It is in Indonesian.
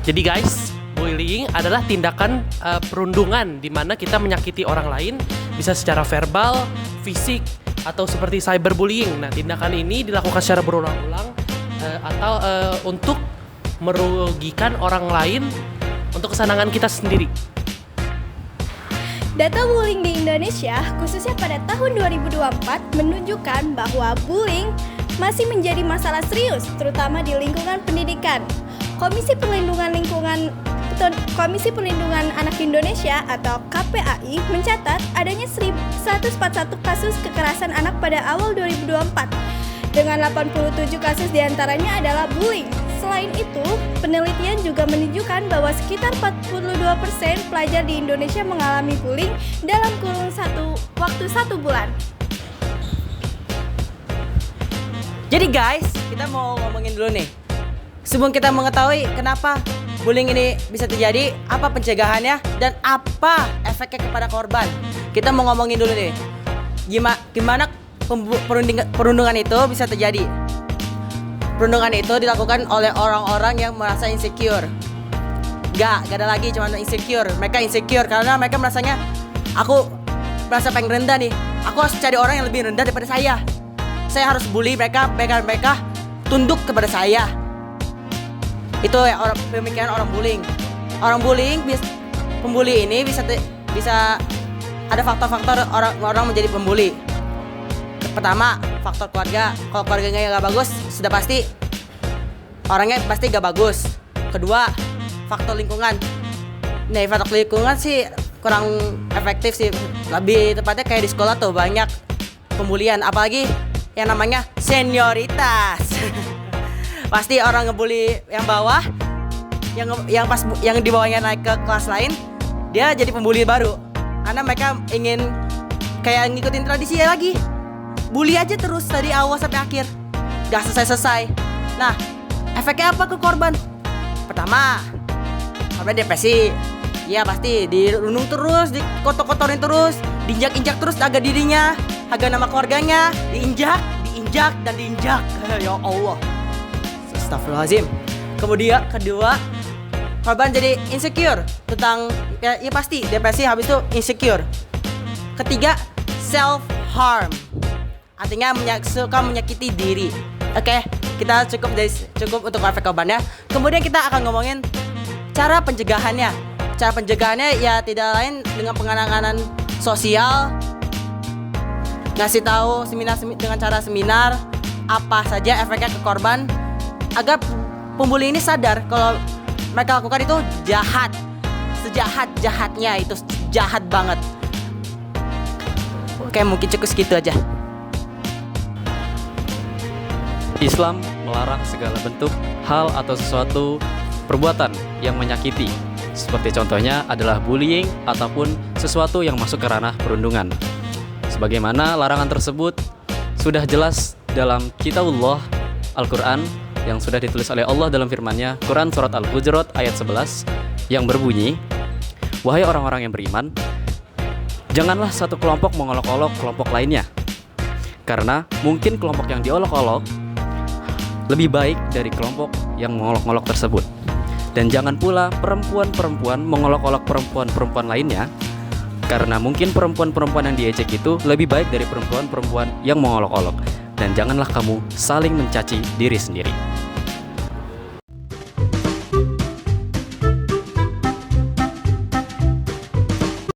Jadi guys, bullying adalah tindakan perundungan di mana kita menyakiti orang lain, bisa secara verbal, fisik, atau seperti cyberbullying. Nah, tindakan ini dilakukan secara berulang-ulang atau untuk merugikan orang lain untuk kesenangan kita sendiri. Data bullying di Indonesia, khususnya pada tahun 2024, menunjukkan bahwa bullying masih menjadi masalah serius, terutama di lingkungan pendidikan. Komisi Perlindungan Anak Indonesia atau KPAI mencatat adanya 141 kasus kekerasan anak pada awal 2024, dengan 87 kasus diantaranya adalah bullying. Selain itu, penelitian juga menunjukkan bahwa sekitar 42% pelajar di Indonesia mengalami bullying dalam kurun waktu 1 bulan. Jadi guys, kita mau ngomongin dulu nih. Sebelum kita mengetahui kenapa bullying ini bisa terjadi, apa pencegahannya, dan apa efeknya kepada korban, kita mau ngomongin dulu nih gimana perundungan itu bisa terjadi. Perundungan itu dilakukan oleh orang-orang yang merasa insecure. Gak ada lagi cuma insecure. Mereka insecure karena mereka merasanya, aku merasa pengen rendah nih, aku harus cari orang yang lebih rendah daripada saya. Saya harus bully mereka tunduk kepada saya. Itu ya pemikiran orang bullying. Pembuli ini bisa ada faktor-faktor orang menjadi pembuli. Pertama, faktor keluarga. Kalau keluarganya gak bagus, sudah pasti orangnya pasti gak bagus. Kedua, faktor lingkungan. Nih, faktor lingkungan sih kurang efektif sih. Lebih tepatnya kayak di sekolah tuh banyak pembulian, apalagi yang namanya senioritas. Pasti orang ngebully yang bawah, yang di bawahnya naik ke kelas lain, dia jadi pembuli baru. Karena mereka ingin kayak ngikutin tradisi lagi. Bully aja terus dari awal sampai akhir, gak selesai-selesai. Nah, efeknya apa ke korban? Pertama, korban depresi. Ya pasti dirundung terus, dikotor-kotorin terus, diinjak-injak terus harga dirinya, harga nama keluarganya, diinjak, dan diinjak. Ya Allah, astagfirullahaladzim. Kemudian kedua, korban jadi insecure tentang ya pasti depresi, habis itu insecure. Ketiga, self harm, artinya suka menyakiti diri. Oke, kita cukup untuk efek korbannya. Kemudian kita akan ngomongin cara pencegahannya. Cara pencegahannya ya tidak lain dengan penanganan sosial, ngasih tahu dengan cara seminar apa saja efeknya ke korban, agar pembuli ini sadar kalau mereka lakukan itu jahat, sejahat-jahatnya, itu jahat banget. Oke, mungkin cukup segitu aja. Islam melarang segala bentuk hal atau sesuatu perbuatan yang menyakiti. Seperti contohnya adalah bullying ataupun sesuatu yang masuk ke ranah perundungan. Sebagaimana larangan tersebut sudah jelas dalam Kitabullah Al-Quran yang sudah ditulis oleh Allah dalam firman-Nya, Quran Surat Al-Hujurat ayat 11, yang berbunyi, "Wahai orang-orang yang beriman, janganlah satu kelompok mengolok-olok kelompok lainnya, karena mungkin kelompok yang diolok-olok lebih baik dari kelompok yang mengolok-olok tersebut. Dan jangan pula perempuan-perempuan mengolok-olok perempuan-perempuan lainnya, karena mungkin perempuan-perempuan yang diejek itu lebih baik dari perempuan-perempuan yang mengolok-olok. Dan janganlah kamu saling mencaci diri sendiri."